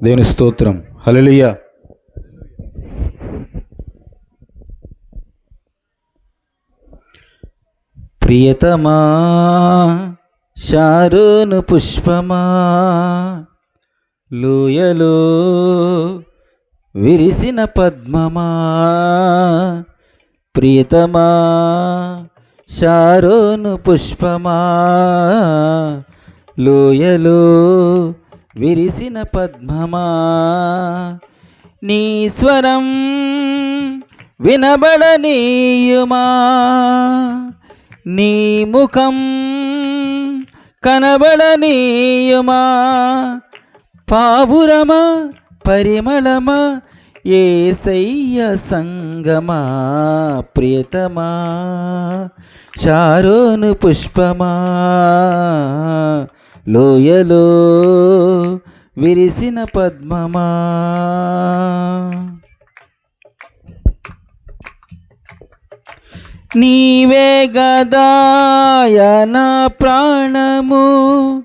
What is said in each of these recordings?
దేవుని స్తోత్రం. హల్లెలూయా. ప్రియతమా షారోను పుష్పమా, లోయలో విరిసిన పద్మమా. ప్రియతమా షారోను పుష్పమా, లోయలో విరిసిన పద్మమా. నీ స్వరం వినబడనీయుమా, నీ ముఖం కనబడనీయుమా. పావురమా పరిమళమా యేసయ్య సంగమా. ప్రియతమా షారోను పుష్పమా, లోయలో విరిసిన పద్మమా. నీవే గదాయ నా ప్రాణము,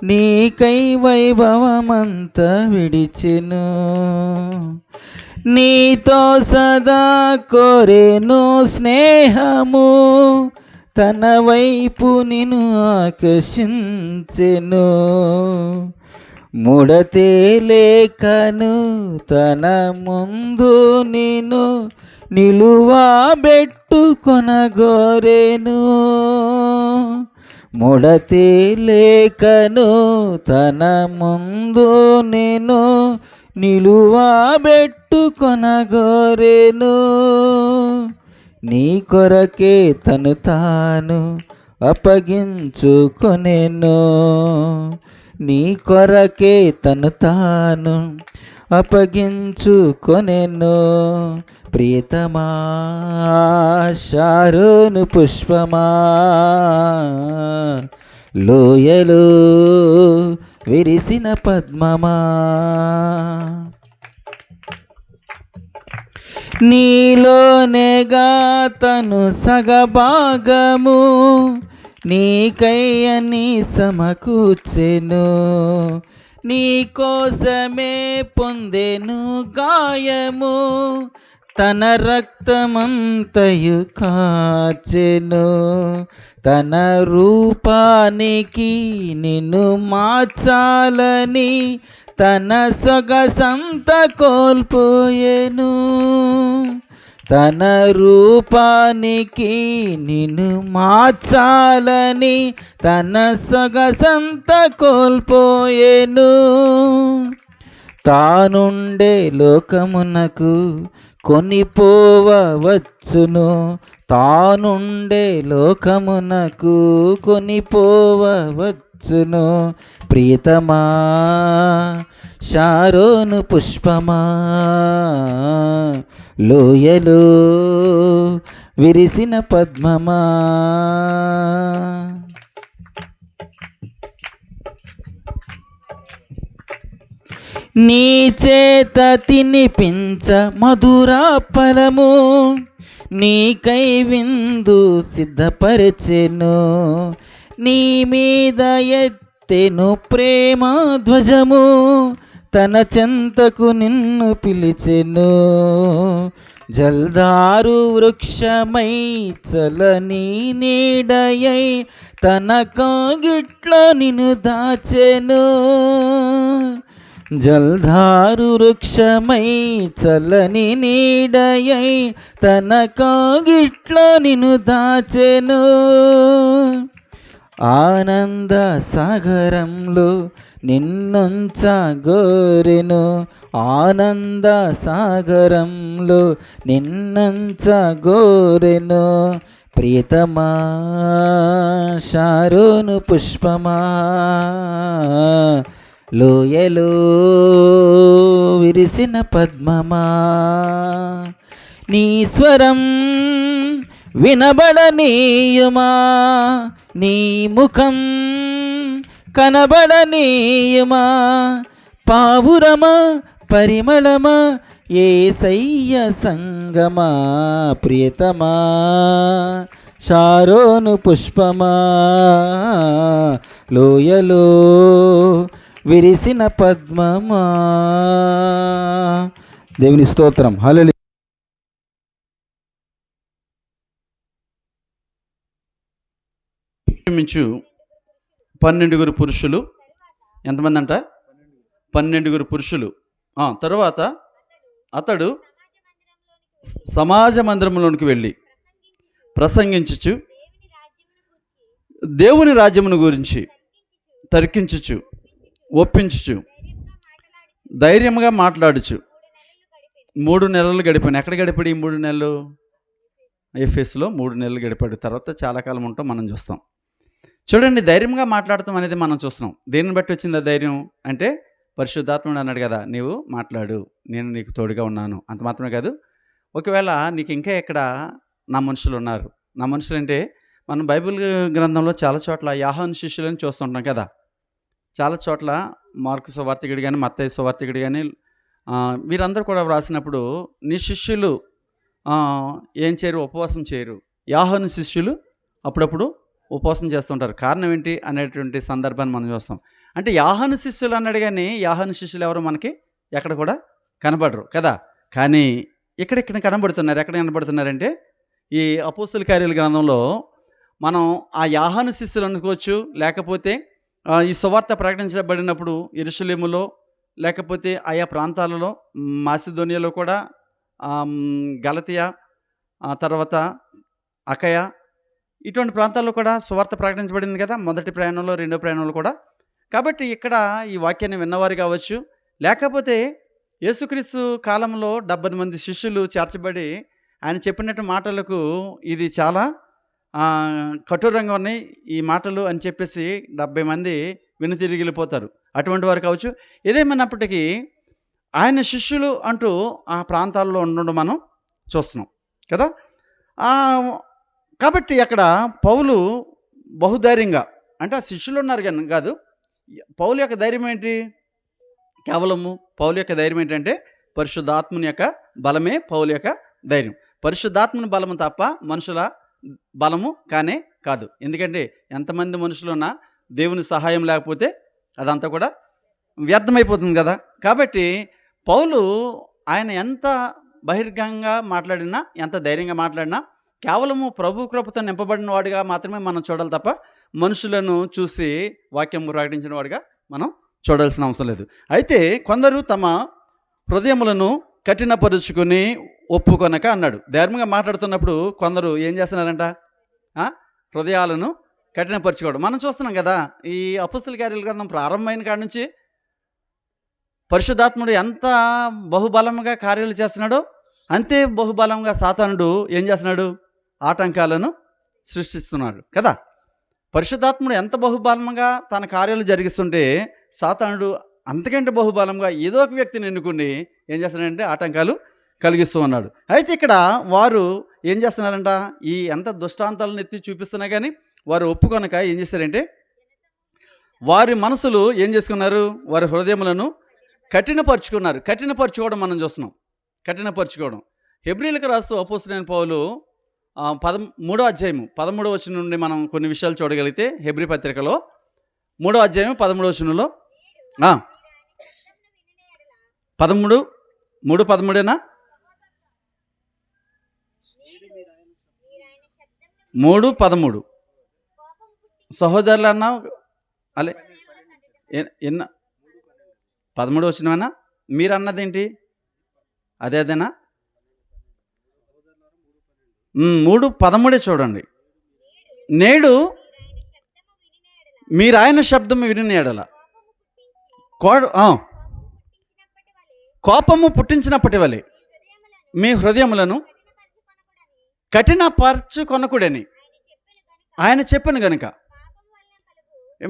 నీకై వైభవమంత విడిచెను. నీతో సదా కోరెను స్నేహము, తన వైపు నిన్ను ఆకర్షించెను. ముడతే లేఖను తన ముందు నేను నిలువబెట్టుకొనగోరెను. ముడతే లేఖను తన ముందు నేను నిలువబెట్టుకొనగోరెను. నీ కొరకే తను తాను అప్పగించుకొనెను. నీ కొరకే తను తాను అప్పగించుకొనెను. ప్రియతమా షారోను పుష్పమా, లోయలో విరిసిన పద్మమా. నీలోనేగా తను సగభాగము, నీకై అని సమకూర్చెను. నీ కోసమే పొందెను గాయము, తన రక్తమంతయు కాచెను. తన రూపానికి నిన్ను మార్చాలని తన సొగసంత కోల్పోయెను. తన రూపానికి నిన్ను మార్చాలని తన సొగసంత కోల్పోయెను. తానుండే లోకమునకు కొనిపోవచ్చును, తానుండే లోకమునకు కొనిపోవచ్చును. ప్రియతమా షారోను పుష్పమా, లోయలో విరిసిన పద్మమా. నీ చేత తినిపించ మధుర ఫలము, నీకై విందు సిద్ధపరచెను. నీ మీద ఎత్తెను ప్రేమ ధ్వజము, తన చెంతకు నిన్ను పిలిచెను. జల్దారు వృక్షమై చలని నీడయై తన కాగిట్లో నిన్ను దాచెను. జల్దారు వృక్షమై చలని నీడయై తన కాగిట్లో నిన్ను దాచెను. ఆనంద సాగరంలో నిన్నుంచగోరెను, ఆనంద సాగరంలో నిన్నుంచగోరెను. ప్రియతమా షారోను పుష్పమా, లోయలో విరిసిన పద్మమా. నీ స్వరం వినబడనీయుమా, నీ ముఖం కనబడనీయుమా. పావురమా పరిమళమా యేసయ్య సంగమా. ప్రియతమా షారోను పుష్పమా, లోయలో విరిసిన పద్మమా. దేవుని స్తోత్రం. హల్లెలూయా. మించు 12 పురుషులు. ఎంతమంది అంట? 12 పురుషులు. తరువాత అతడు సమాజ మందిరంలోనికి వెళ్ళి ప్రసంగించుచు దేవుని రాజ్యమును గురించి తర్కించుచు ఒప్పించుచు ధైర్యంగా మాట్లాడుచు 3 నెలలు గడిపాను. ఎక్కడ గడిపాడు ఈ 3 నెలలు? ఎఫెసులో 3 నెలలు గడిపాడు. తర్వాత చాలా కాలం ఉంటాం మనం చూస్తాం. చూడండి, ధైర్యంగా మాట్లాడతాం అనేది మనం చూస్తున్నాం. దేనిని బట్టి వచ్చింది ఆ ధైర్యం అంటే, పరిశుద్ధాత్ముడు అన్నాడు కదా, నీవు మాట్లాడు, నేను నీకు తోడుగా ఉన్నాను. అంత మాత్రమే కాదు, ఒకవేళ నీకు ఇంకా ఎక్కడ నా మనుషులు ఉన్నారు. నా మనుషులు అంటే మనం బైబిల్ గ్రంథంలో చాలా చోట్ల యోహాను శిష్యులని చూస్తుంటాం కదా. చాలా చోట్ల మార్కు సువార్తికుడు కానీ, మత్తయి సువార్తికుడు కానీ, వీరందరూ కూడా వ్రాసినప్పుడు నీ శిష్యులు ఏం చేయరు? ఉపవాసం చేయరు. యోహాను శిష్యులు అప్పుడప్పుడు ఉపవాసం చేస్తుంటారు. కారణం ఏంటి అనేటువంటి సందర్భాన్ని మనం చూస్తాం. అంటే యోహాను శిష్యులు అన్నాడు కానీ యోహాను శిష్యులు ఎవరు మనకి ఎక్కడ కూడా కనబడరు కదా. కానీ ఇక్కడ కనబడుతున్నారు. ఎక్కడ కనబడుతున్నారంటే ఈ అపోస్తల కార్యాల గ్రంథంలో మనం ఆ యోహాను శిష్యులు అనుకోవచ్చు, లేకపోతే ఈ సువార్త ప్రకటించబడినప్పుడు యెరూషలేములో, లేకపోతే ఆయా ప్రాంతాలలో, మాసిదోనియాలో కూడా, గలతియా, తర్వాత అకయ, ఇటువంటి ప్రాంతాల్లో కూడా సువార్త ప్రకటించబడింది కదా, మొదటి ప్రయాణంలో, రెండో ప్రయాణంలో కూడా. కాబట్టి ఇక్కడ ఈ వాక్యాన్ని విన్నవారు కావచ్చు, లేకపోతే యేసుక్రీస్తు కాలంలో 70 మంది శిష్యులు చేర్చబడి ఆయన చెప్పినట్టు మాటలకు ఇది చాలా కఠోరంగా ఉన్నాయి ఈ మాటలు అని చెప్పేసి 70 మంది వెనుతిరిగి వెళ్ళిపోతారు. అటువంటి వారు కావచ్చు. ఏదేమైనప్పటికీ ఆయన శిష్యులు అంటూ ఆ ప్రాంతాల్లో ఉండడం మనం చూస్తున్నాం కదా. కాబట్టి అక్కడ పౌలు బహుధైర్యంగా, అంటే ఆ శిష్యులు ఉన్నారు కానీ కాదు, పౌలు యొక్క ధైర్యం ఏంటి? కేవలము పౌలు యొక్క ధైర్యం ఏంటంటే పరిశుద్ధాత్మని యొక్క బలమే పౌలు యొక్క ధైర్యం. పరిశుద్ధాత్మని బలము తప్ప మనుషుల బలము కానే కాదు. ఎందుకంటే ఎంతమంది మనుషులున్నా దేవుని సహాయం లేకపోతే అదంతా కూడా వ్యర్థమైపోతుంది కదా. కాబట్టి పౌలు ఆయన ఎంత బహిర్గంగా మాట్లాడినా, ఎంత ధైర్యంగా మాట్లాడినా కేవలము ప్రభు కృపతో నింపబడిన వాడిగా మాత్రమే మనం చూడాలి తప్ప మనుషులను చూసి వాక్యం ప్రకటించిన వాడిగా మనం చూడాల్సిన అవసరం లేదు. అయితే కొందరు తమ హృదయములను కఠినపరుచుకొని ఒప్పుకొనక అన్నాడు. ధైర్యంగా మాట్లాడుతున్నప్పుడు కొందరు ఏం చేస్తున్నారంట? హృదయాలను కఠినపరుచుకోవడం మనం చూస్తున్నాం కదా. ఈ అపోస్తల కార్యాల గ్రంథం ప్రారంభమైన కాడి నుంచి పరిశుద్ధాత్ముడు ఎంత బహుబలంగా కార్యాలు చేస్తున్నాడో అంతే బహుబలంగా సాతానుడు ఏం చేస్తున్నాడు? ఆటంకాలను సృష్టిస్తున్నాడు కదా. పరిశుద్ధాత్ముడు ఎంత బహుబలంగా తన కార్యాలు జరిగిస్తుంటే సాతానుడు అంతకంటే బహుబలంగా ఏదో ఒక వ్యక్తిని ఎన్నుకుని ఏం చేస్తున్నాడంటే ఆటంకాలు కలిగిస్తూ ఉన్నాడు. అయితే ఇక్కడ వారు ఏం చేస్తున్నారంట? ఈ ఎంత దుష్టాంతాలను ఎత్తి చూపిస్తున్నా కానీ వారు ఒప్పుకొనక ఏం చేశారంటే వారి మనసులు ఏం చేసుకున్నారు? వారి హృదయములను కఠినపరుచుకున్నారు. కఠినపరుచుకోవడం మనం చూస్తున్నాం. కఠినపరుచుకోవడం హెబ్రీలకు రాస్తూ అపోస్తలుడైన పౌలు 3వ అధ్యాయము 13వ వచనం నుండి మనం కొన్ని విషయాలు చూడగలిగితే, హెబ్రీ పత్రికలో 3వ అధ్యాయం 13వ వచనంలో 3:13 3:13 సహోదరులు అన్నా అలే ఎన్న 13 వచ్చినవేనా? మీరు అన్నదేంటి? అదేనా? 3:13 చూడండి. నేడు మీరు ఆయన శబ్దము వినిన ఎడల కోపము పుట్టించినప్పటి వలె మీ హృదయములను కఠినపరచుకొనకుడని ఆయన చెప్పను గనుక.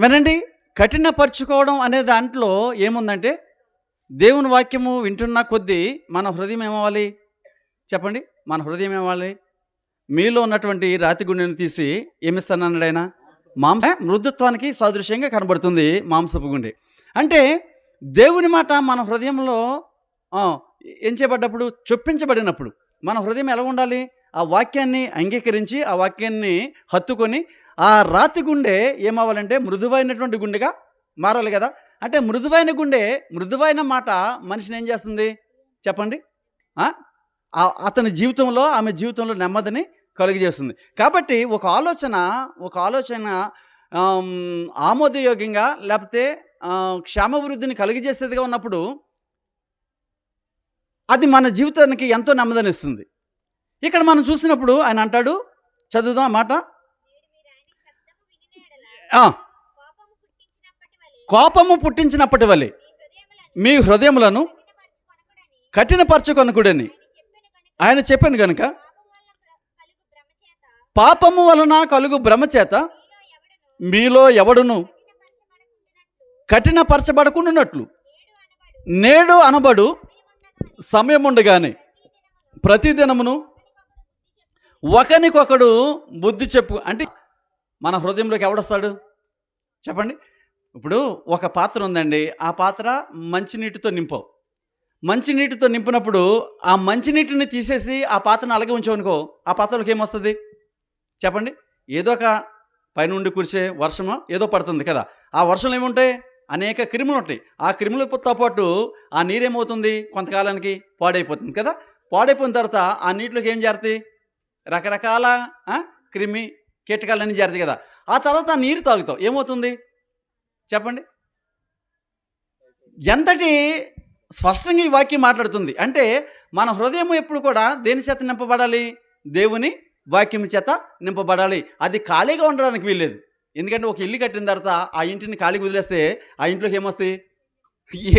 వినండి, కఠినపరచుకోవడం అనే దాంట్లో ఏముందంటే దేవుని వాక్యము వింటున్న కొద్దీ మన హృదయం ఏమవ్వాలి చెప్పండి? మన హృదయం ఏమవ్వాలి? మీలో ఉన్నటువంటి రాతి గుండెను తీసి ఏమిస్తానన్నాడు ఆయన? మృదుత్వానికి సాదృశ్యంగా కనబడుతుంది మాంసపు గుండె. అంటే దేవుని మాట మన హృదయంలో ఏం చేయబడ్డప్పుడు, చొప్పించబడినప్పుడు మన హృదయం ఎలా ఉండాలి? ఆ వాక్యాన్ని అంగీకరించి ఆ వాక్యాన్ని హత్తుకొని ఆ రాతి గుండె ఏమవ్వాలంటే మృదువైనటువంటి గుండెగా మారాలి కదా. అంటే మృదువైన మాట మనిషిని ఏం చేస్తుంది చెప్పండి? ఆ? అతని జీవితంలో, ఆమె జీవితంలో నెమ్మదిని కలుగజేస్తుంది. కాబట్టి ఒక ఆలోచన ఆమోదయోగ్యంగా లేకపోతే క్షేమవృద్ధిని కలుగజేసేదిగా ఉన్నప్పుడు అది మన జీవితానికి ఎంతో నెమ్మదినిస్తుంది. ఇక్కడ మనం చూసినప్పుడు ఆయన అంటాడు, చదువుదాం మాట. కోపము పుట్టించినప్పటి వలె మీ హృదయములను కఠినపరచుకొనకుడని ఆయన చెప్పాను కనుక, పాపము వలన కలుగు భ్రమ చేత మీలో ఎవడును కఠినపరచబడకుండానట్లు నేడు అనబడు సమయముండగానే ప్రతిదినమును ఒకనికొకడు బుద్ధి చెప్పు. అంటే మన హృదయంలోకి ఎవడొస్తాడు చెప్పండి? ఇప్పుడు ఒక పాత్ర ఉందండి, ఆ పాత్ర మంచినీటితో మంచినీటితో నింపినప్పుడు ఆ మంచినీటిని తీసేసి ఆ పాత్రను అలాగే ఉంచామనుకో, ఆ పాత్రలోకి ఏమొస్తుంది చెప్పండి? ఏదో ఒక పైనుండి కురిసే వర్షమో ఏదో పడుతుంది కదా. ఆ వర్షంలో ఏముంటాయి? అనేక క్రిములు ఉంటాయి. ఆ క్రిములతో పాటు ఆ నీరేమవుతుంది? కొంతకాలానికి పాడైపోతుంది కదా. పాడైపోయిన తర్వాత ఆ నీటిలోకి ఏం చేరుతాయి? రకరకాల క్రిమి కీటకాలన్నీ చేరుతాయి కదా. ఆ తర్వాత ఆ నీరు తాగుతావు, ఏమవుతుంది చెప్పండి? ఎంతటి స్పష్టంగా ఈ వాక్యం మాట్లాడుతుంది అంటే మన హృదయం ఎప్పుడు కూడా దేని చేత నింపబడాలి? దేవుని వాక్యం చేత నింపబడాలి. అది ఖాళీగా ఉండడానికి వీల్లేదు. ఎందుకంటే ఒక ఇల్లు కట్టిన తర్వాత ఆ ఇంటిని ఖాళీగా వదిలేస్తే ఆ ఇంట్లోకి ఏమొస్తాయి?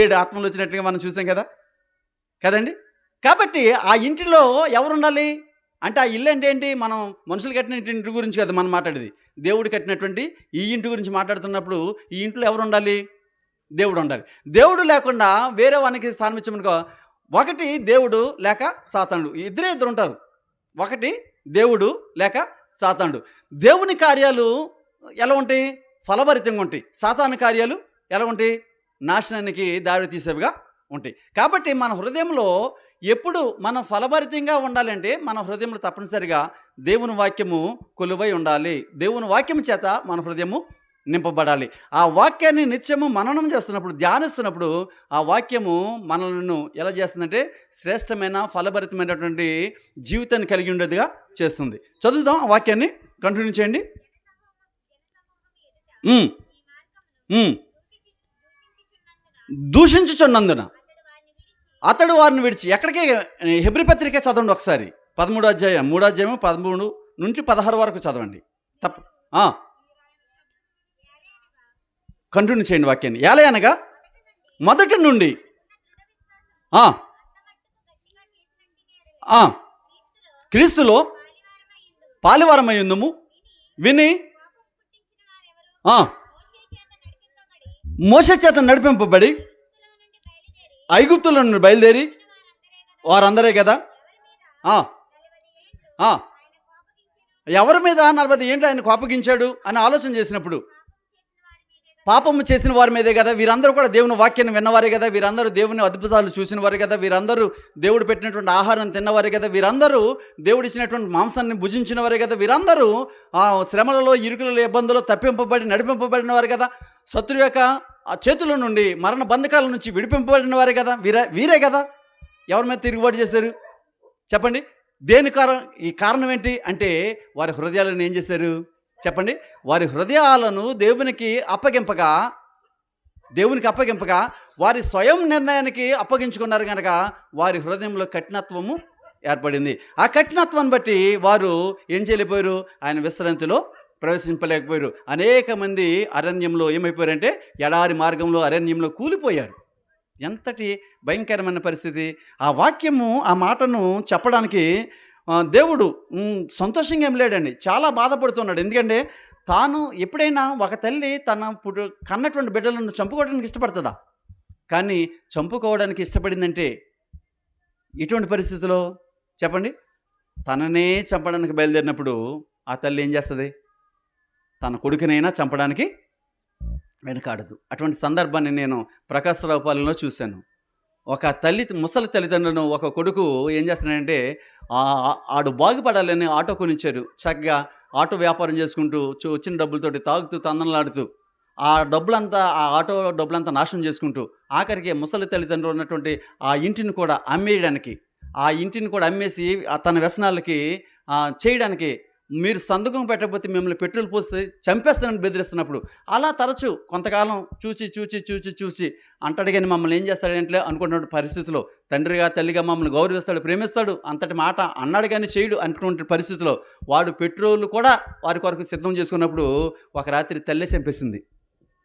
7 ఆత్మలు వచ్చినట్టుగా మనం చూసాం కదండి. కాబట్టి ఆ ఇంటిలో ఎవరు ఉండాలి అంటే, ఆ ఇల్లు అంటే ఏంటి? మనం మనుషులు కట్టిన ఇంటి గురించి కదా మనం మాట్లాడేది. దేవుడు కట్టినటువంటి ఈ ఇంటి గురించి మాట్లాడుతున్నప్పుడు ఈ ఇంట్లో ఎవరు ఉండాలి? దేవుడు ఉండాలి. దేవుడు లేకుండా వేరే వానికి స్థానం ఇచ్చామనుకో, ఒకటి దేవుడు లేక సాతానుడు, ఇద్దరు ఉంటారు. ఒకటి దేవుడు లేక సాతానుడు. దేవుని కార్యాలు ఎలా ఉంటాయి? ఫలభరితంగా ఉంటాయి. సాతాను కార్యాలు ఎలా ఉంటాయి? నాశనానికి దారి తీసేవిగా ఉంటాయి. కాబట్టి మన హృదయంలో ఎప్పుడు మనం ఫలభరితంగా ఉండాలంటే మన హృదయంలో తప్పనిసరిగా దేవుని వాక్యము కొలువై ఉండాలి. దేవుని వాక్యం చేత మన హృదయము నింపబడాలి. ఆ వాక్యాన్ని నిత్యము మననం చేస్తున్నప్పుడు, ధ్యానిస్తున్నప్పుడు ఆ వాక్యము మనలను ఎలా చేస్తుందంటే శ్రేష్టమైన ఫలభరితమైనటువంటి జీవితాన్ని కలిగి ఉండేదిగా చేస్తుంది. చదువుదాం ఆ వాక్యాన్ని, కంటిన్యూ చేయండి. దూషించుచున్నందున అతడు వారిని విడిచి, ఎక్కడికి? హెబ్రీ పత్రిక చదవండి ఒకసారి, 13వ అధ్యాయం 3వ అధ్యాయం 13 నుంచి 16 వరకు చదవండి. కంటిన్యూ చేయండి వాక్యాన్ని. ఎలా అనగా మొదటి నుండి క్రీస్తులో పాలివారమై ఉందుము విని మోషే చేత నడిపింపబడి ఐగుప్తుల నుండి బయలుదేరి వారందరే కదా. ఎవరి మీద 40 ఏంటి ఆయన కోపగించాడు అని ఆలోచన చేసినప్పుడు, పాపము చేసిన వారి మీదే కదా. వీరందరూ కూడా దేవుని వాక్యాన్ని విన్నవారే కదా. వీరందరూ దేవుని అద్భుతాలు చూసిన వారే కదా. వీరందరూ దేవుడు పెట్టినటువంటి ఆహారం తిన్నవారే కదా. వీరందరూ దేవుడు ఇచ్చినటువంటి మాంసాన్ని భుజించిన వారే కదా. వీరందరూ ఆ శ్రమలలో, ఇరుకులలో, ఇబ్బందులు తప్పింపబడి నడిపింపబడిన వారు కదా. శత్రు యొక్క ఆ చేతుల నుండి, మరణ బంధకాల నుంచి విడిపింపబడిన వారే కదా. వీరే కదా ఎవరి మీద తిరుగుబాటు చేశారు చెప్పండి? ఈ కారణం ఏంటి అంటే వారి హృదయాలను ఏం చేశారు చెప్పండి? వారి హృదయాలను దేవునికి అప్పగింపగా వారి స్వయం నిర్ణయానికి అప్పగించుకున్నారు కనుక వారి హృదయంలో కఠినత్వము ఏర్పడింది. ఆ కఠినత్వాన్ని బట్టి వారు ఏం చేయలేకపోయారు? ఆయన విశ్రాంతిలో ప్రవేశింపలేకపోయారు. అనేక మంది అరణ్యంలో ఏమైపోయారంటే ఎడారి మార్గంలో, అరణ్యంలో కూలిపోయారు. ఎంతటి భయంకరమైన పరిస్థితి! ఆ వాక్యము, ఆ మాటను చెప్పడానికి దేవుడు సంతోషంగా ఏం లేడండి, చాలా బాధపడుతున్నాడు. ఎందుకంటే తాను ఎప్పుడైనా ఒక తల్లి తన కన్నటువంటి బిడ్డలను చంపుకోవడానికి ఇష్టపడుతుందా? కానీ చంపుకోవడానికి ఇష్టపడిందంటే ఇటువంటి పరిస్థితిలో చెప్పండి, తననే చంపడానికి బయలుదేరినప్పుడు ఆ తల్లి ఏం చేస్తుంది? తన కొడుకునైనా చంపడానికి వెనకాడదు. అటువంటి సందర్భాన్ని నేను ప్రకాశరావు పాలెంలో చూశాను. ఒక ముసలి తల్లిదండ్రులను ఒక కొడుకు ఏం చేస్తున్నాడంటే ఆడు బాగుపడాలని ఆటో కొనిచ్చారు. చక్కగా ఆటో వ్యాపారం చేసుకుంటూ వచ్చిన డబ్బులతోటి తాగుతూ తందనలాడుతూ ఆ డబ్బులంతా, ఆ ఆటో డబ్బులంతా నాశనం చేసుకుంటూ ఆఖరికి ముసలి తల్లిదండ్రులు ఉన్నటువంటి ఆ ఇంటిని కూడా అమ్మేయడానికి, ఆ ఇంటిని కూడా అమ్మేసి తన వ్యసనాలకి చేయడానికి, మీరు సంతకం పెట్టకపోతే మిమ్మల్ని పెట్రోల్ పోసి చంపేస్తానని బెదిరిస్తున్నప్పుడు, అలా తరచు కొంతకాలం చూసి అంటాడు. కానీ మమ్మల్ని ఏం చేస్తాడంటే అనుకున్నటువంటి పరిస్థితిలో, తండ్రిగా తల్లిగా మమ్మల్ని గౌరవిస్తాడు, ప్రేమిస్తాడు, అంతటి మాట అన్నాడు కానీ చేయడు అనుకున్న పరిస్థితిలో వాడు పెట్రోల్ కూడా వారి కొరకు సిద్ధం చేసుకున్నప్పుడు ఒక రాత్రి తల్లే చంపేసింది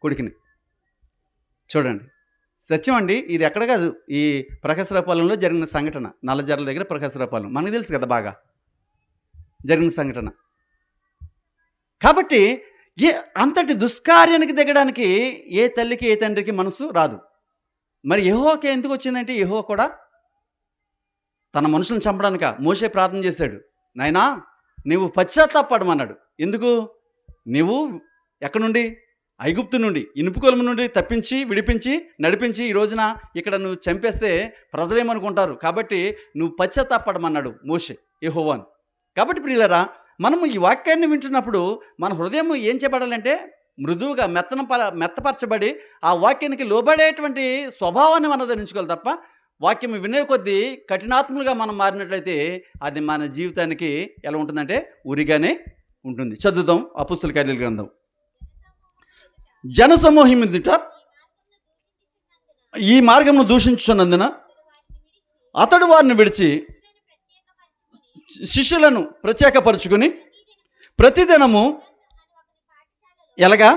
కొడుకుని. చూడండి, సత్యం అండి. ఇది ఎక్కడ కాదు, ఈ ప్రకాశరాపాలెంలో జరిగిన సంఘటన. నల్లజర్ల దగ్గర ప్రకాశరాపాలెం, మనకు తెలుసు కదా బాగా జరిగిన సంఘటన. కాబట్టి అంతటి దుష్కార్యానికి దిగడానికి ఏ తల్లికి ఏ తండ్రికి మనసు రాదు. మరి యెహోవాకి ఎందుకు వచ్చిందంటే, యెహోవా కూడా తన మనుషులను చంపడానిక. మోషే ప్రార్థన చేశాడు, నాయనా నీవు పశ్చాత్తాపడమన్నాడు. ఎందుకు? నీవు ఎక్కడి నుండి? ఐగుప్తు నుండి, ఇనుపు కొలుము నుండి తప్పించి విడిపించి నడిపించి ఈ రోజున ఇక్కడ నువ్వు చంపేస్తే ప్రజలేమనుకుంటారు, కాబట్టి నువ్వు పశ్చాత్తాపడమన్నాడు మోషే యెహోవాను. కాబట్టి ప్రియులారా, మనము ఈ వాక్యాన్ని వింటున్నప్పుడు మన హృదయం ఏం చేయబడాలంటే మృదువుగా మెత్తపరచబడి ఆ వాక్యానికి లోబడేటువంటి స్వభావాన్ని మనం ధరించుకోవాలి తప్ప, వాక్యం వినే కొద్దీ కఠినాత్ములుగా మనం మారినట్లయితే అది మన జీవితానికి ఎలా ఉంటుందంటే ఉరిగానే ఉంటుంది. చదువుదాం అపోస్తలుల కార్యాల గ్రంథం. జనసమూహం ఎదుట ఈ మార్గమును దూషించుచున్నందున అతడు వారిని విడిచి శిష్యులను ప్రత్యేకపరుచుకుని ప్రతిదినము ఎలాగా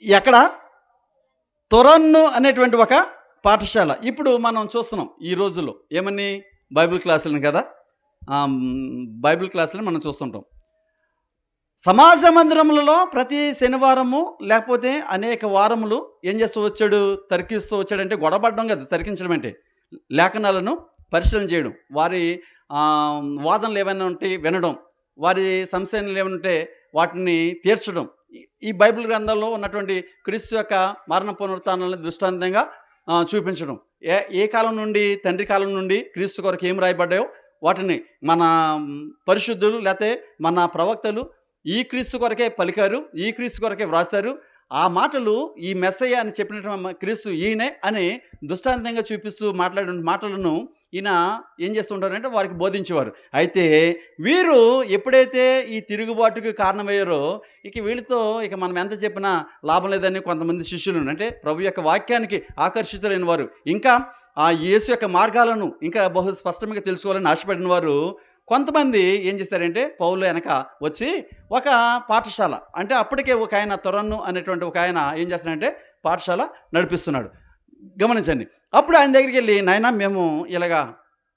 ఎక్కడ తొరన్ను అనేటువంటి ఒక పాఠశాల. ఇప్పుడు మనం చూస్తున్నాం ఈ రోజుల్లో ఏమని, బైబిల్ క్లాసులను కదా, బైబిల్ క్లాసులను మనం చూస్తుంటాం. సమాజ మందిరములలో ప్రతి శనివారము లేకపోతే అనేక వారములు ఏం చేస్తూ వచ్చాడు, తర్కిస్తూ వచ్చాడంటే గొడవపడడం కదా తర్కించడం అంటే, లేఖనాలను పరిశీలన చేయడం, వారి వాదనలు ఏమైనా ఉంటే వినడం, వారి సంశయాలు ఏమైనా ఉంటే వాటిని తీర్చడం. ఈ బైబిల్ గ్రంథంలో ఉన్నటువంటి క్రీస్తు యొక్క మరణ పునరుత్థానాలను దృష్టాంతంగా చూపించడం. ఏ కాలం నుండి, తండ్రి కాలం నుండి క్రీస్తు కొరకు ఏం రాయబడ్డాయో వాటిని మన పరిశుద్ధులు లేకపోతే మన ప్రవక్తలు ఈ క్రీస్తు కొరకే పలికారు, ఈ క్రీస్తు కొరకే వ్రాసారు. ఆ మాటలు ఈ మెస్సయ్య అని చెప్పినటువంటి క్రీస్తు ఈయనే అని దృష్టాంతంగా చూపిస్తూ మాట్లాడిన మాటలను ఈయన ఏం చేస్తుంటారంటే వారికి బోధించేవారు. అయితే వీరు ఎప్పుడైతే ఈ తిరుగుబాటుకి కారణమయ్యారో వీళ్ళతో మనం ఎంత చెప్పినా లాభం లేదని కొంతమంది శిష్యులు, అంటే ప్రభు యొక్క వాక్యానికి ఆకర్షితులైన వారు, ఇంకా ఆ యేసు యొక్క మార్గాలను ఇంకా బహు స్పష్టంగా తెలుసుకోవాలని ఆశపడిన వారు కొంతమంది ఏం చేశారంటే పౌలు వెనక వచ్చి ఒక పాఠశాల, అంటే అప్పటికే ఒక ఆయన తొరన్ను అనేటువంటి ఒక ఆయన ఏం చేస్తున్నాడంటే పాఠశాల నడిపిస్తున్నాడు. గమనించండి. అప్పుడు ఆయన దగ్గరికి వెళ్ళి, నాయనా మేము ఇలాగా